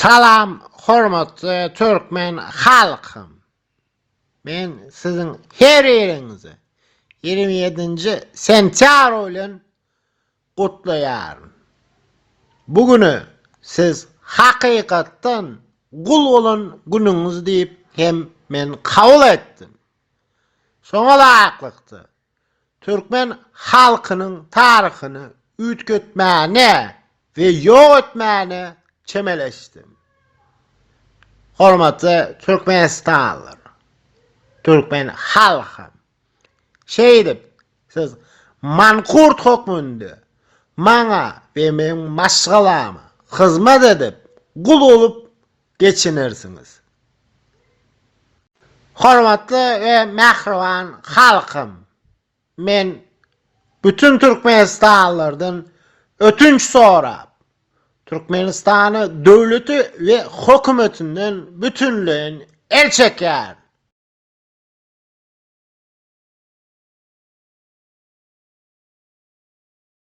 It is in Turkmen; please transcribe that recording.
Salam, hormatly Türkmen halkym. Men sizin her ýeriňizi 27 sentýabr bilen gutlaýaryn. Bugünü siz hakykatdan gul bolan günüňiz diýip hem men kabul etdim. Şoňa laýyklykdy. Türkmen halkynyň taryhyny ütgetmäne we ýok etmäne çemeleşdim. Hormatly Türkmenistanlylar, Türkmen halkym. Şeýdip, siz mankurt hokmunda maňa we meniň maşgalama hyzmat edip, gul bolup geçinirsiňiz. Hormatly we mähriban halkym, men bütün Türkmenistanlylardan ötünç sorap, Türkmenistany döwleti we hökümetinden bütünleýin el çekýär.